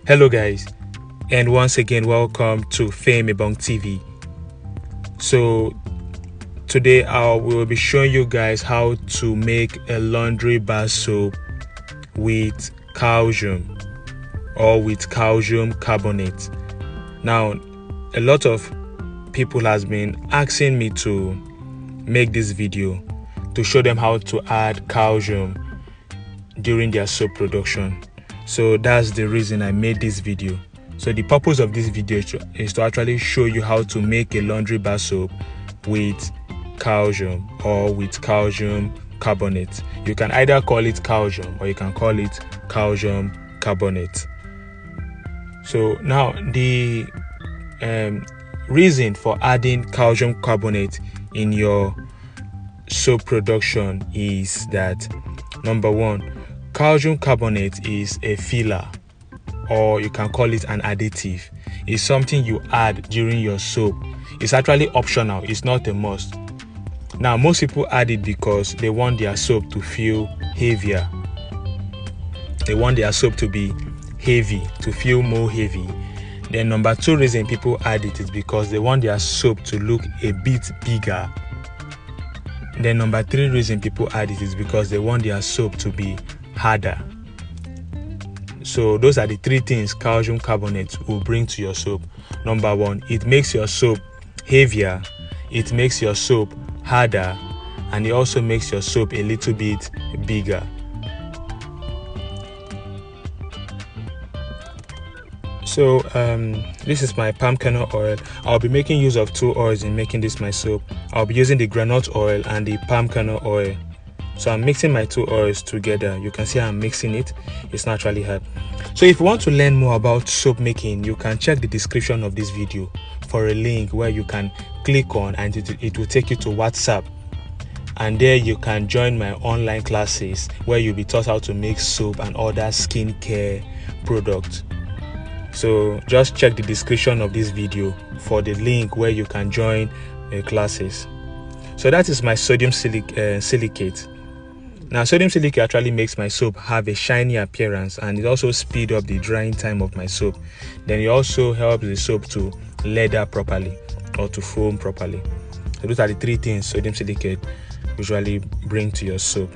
Hello guys, and once again welcome to Fame Ebong TV. So today I will be showing you guys how to make a laundry bar soap with calcium or with calcium carbonate. Now a lot of people has been asking me to make this video to show them how to add calcium during their soap production. So that's the reason I made this video. So the purpose of this video is to actually show you how to make a laundry bar soap with calcium or with calcium carbonate. You can either call it calcium or you can call it calcium carbonate. So now the reason for adding calcium carbonate in your soap production is that, number one, calcium carbonate is a filler, or you can call it an additive. It's something you add during your soap. It's actually optional, it's not a must. Now most people add it because they want their soap to feel heavier. They want their soap to be heavy, to feel more heavy. Then number two reason people add it is because they want their soap to look a bit bigger. Then number three reason people add it is because they want their soap to be harder. So those are the three things calcium carbonate will bring to your soap. Number one, it makes your soap heavier, it makes your soap harder, and it also makes your soap a little bit bigger. So this is my palm kernel oil. I'll be making use of two oils in making this my soap. I'll be using the granite oil and the palm kernel oil. So I'm mixing my two oils together. You can see I'm mixing it. It's naturally hard. So if you want to learn more about soap making, you can check the description of this video for a link where you can click on, and it will take you to WhatsApp. And there you can join my online classes where you'll be taught how to make soap and other skincare products. So just check the description of this video for the link where you can join classes. So that is my sodium silicate. Now sodium silicate actually makes my soap have a shiny appearance, and it also speeds up the drying time of my soap. Then it also helps the soap to lather properly or to foam properly. So those are the three things sodium silicate usually bring to your soap.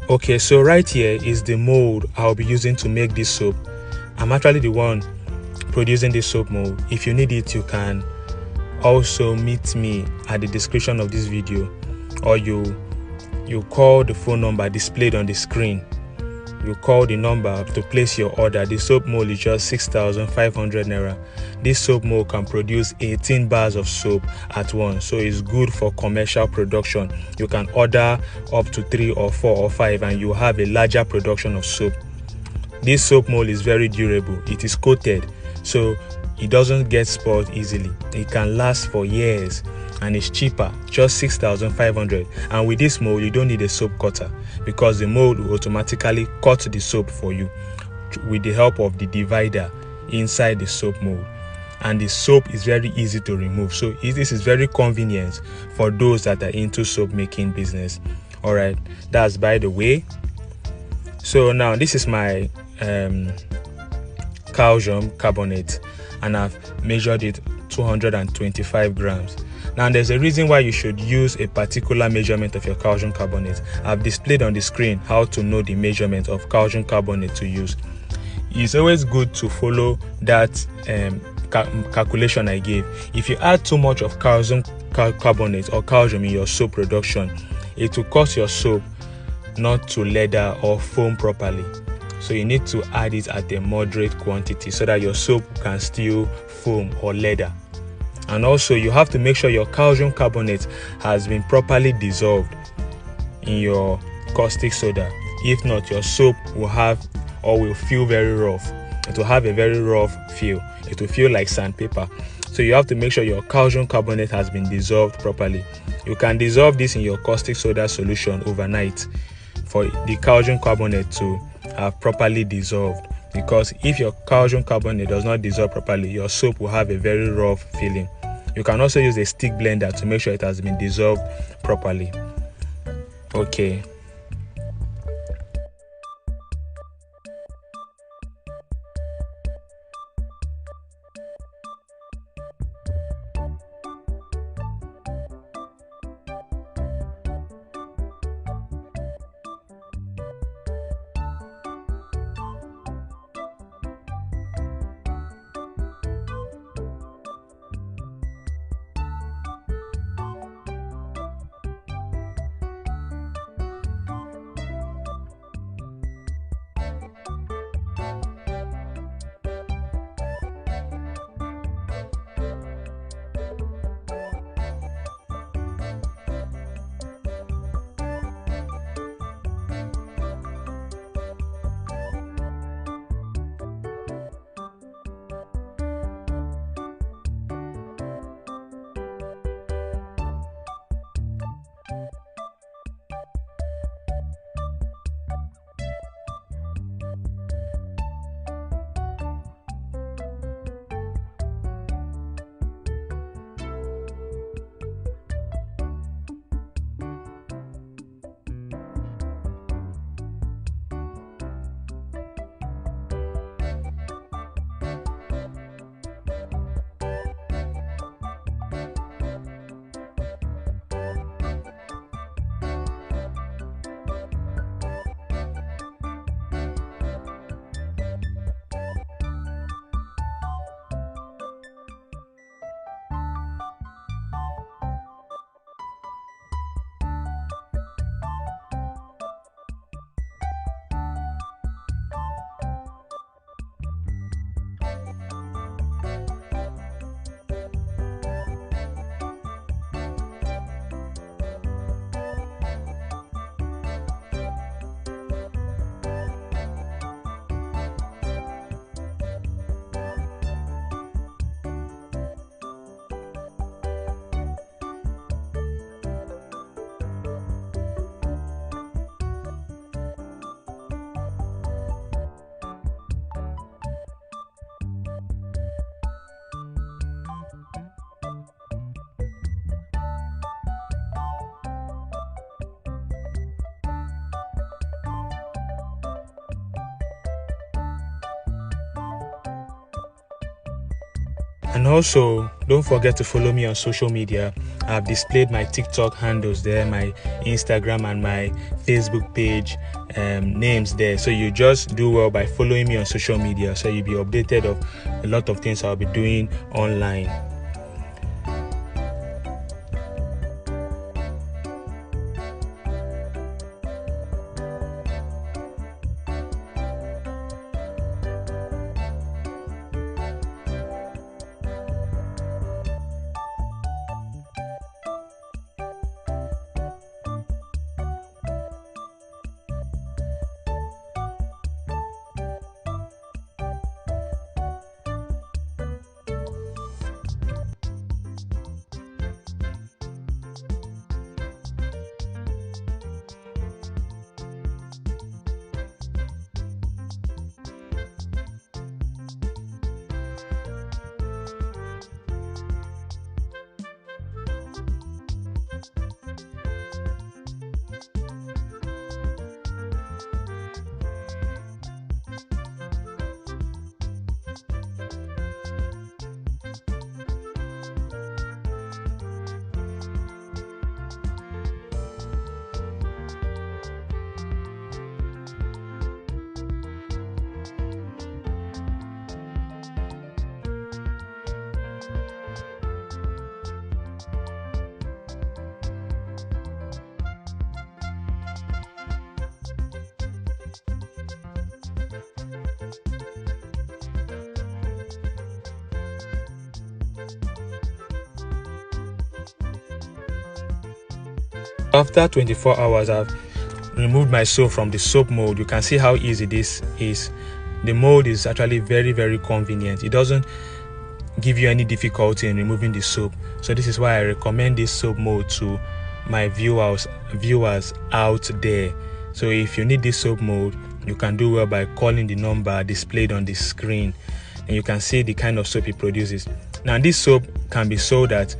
Okay, so right here is the mold I'll be using to make this soap. I'm actually the one producing this soap mold. If you need it, you can also meet me at the description of this video, or you call the phone number displayed on the screen. You call the number to place your order. The soap mold is just 6,500 naira. This soap mold can produce 18 bars of soap at once, so it's good for commercial production. You can order up to 3 or 4 or 5 and you have a larger production of soap. This soap mold is very durable. It is coated, so it doesn't get spoiled easily. It can last for years, and it's cheaper, just 6,500. And with this mold, you don't need a soap cutter because the mold will automatically cut the soap for you with the help of the divider inside the soap mold. And the soap is very easy to remove. So this is very convenient for those that are into soap making business. All right, that's by the way. So now this is my calcium carbonate, and I've measured it 225 grams. Now there's a reason why you should use a particular measurement of your calcium carbonate. I've displayed on the screen how to know the measurement of calcium carbonate to use. It's always good to follow that calculation I gave. If you add too much of calcium carbonate or calcium in your soap production, it will cause your soap not to lather or foam properly. So you need to add it at a moderate quantity so that your soap can still foam or lather. And also you have to make sure your calcium carbonate has been properly dissolved in your caustic soda. If not, your soap will have or will feel very rough. It will have a very rough feel. It will feel like sandpaper. So you have to make sure your calcium carbonate has been dissolved properly. You can dissolve this in your caustic soda solution overnight for the calcium carbonate to have properly dissolved because if your calcium carbonate does not dissolve properly, your soap will have a very rough feeling. You can also use a stick blender to make sure it has been dissolved properly. Okay. And also, don't forget to follow me on social media. I've displayed my TikTok handles there, my Instagram and my Facebook page names there. So you just do well by following me on social media, so you'll be updated of a lot of things I'll be doing online. After 24 hours, I've removed my soap from the soap mold. You can see how easy this is. The mold is actually very, very convenient. It doesn't give you any difficulty in removing the soap. So this is why I recommend this soap mold to my viewers out there. So if you need this soap mold, you can do well by calling the number displayed on the screen, and you can see the kind of soap it produces. Now this soap can be sold at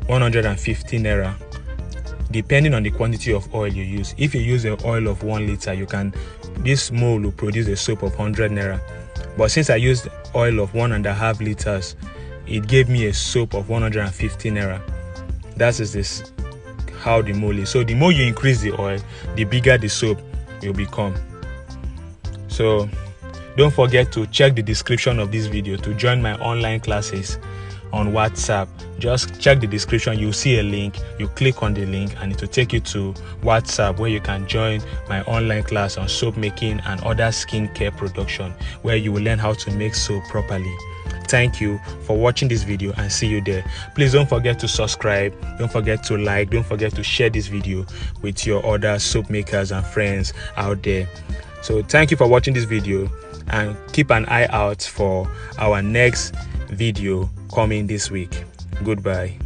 150 naira depending on the quantity of oil you use. If you use an oil of 1 liter, this mold will produce a soap of 100 naira. But since I used oil of 1.5 liters, it gave me a soap of 150 naira. That is this how the mold is. So the more you increase the oil, the bigger the soap will become. So don't forget to check the description of this video to join my online classes on WhatsApp. Just check the description, you'll see a link, you click on the link and it will take you to WhatsApp where you can join my online class on soap making and other skincare production, where you will learn how to make soap properly. Thank you for watching this video and see you there. Please don't forget to subscribe, don't forget to like, don't forget to share this video with your other soap makers and friends out there. So thank you for watching this video, and keep an eye out for our next video coming this week. Goodbye.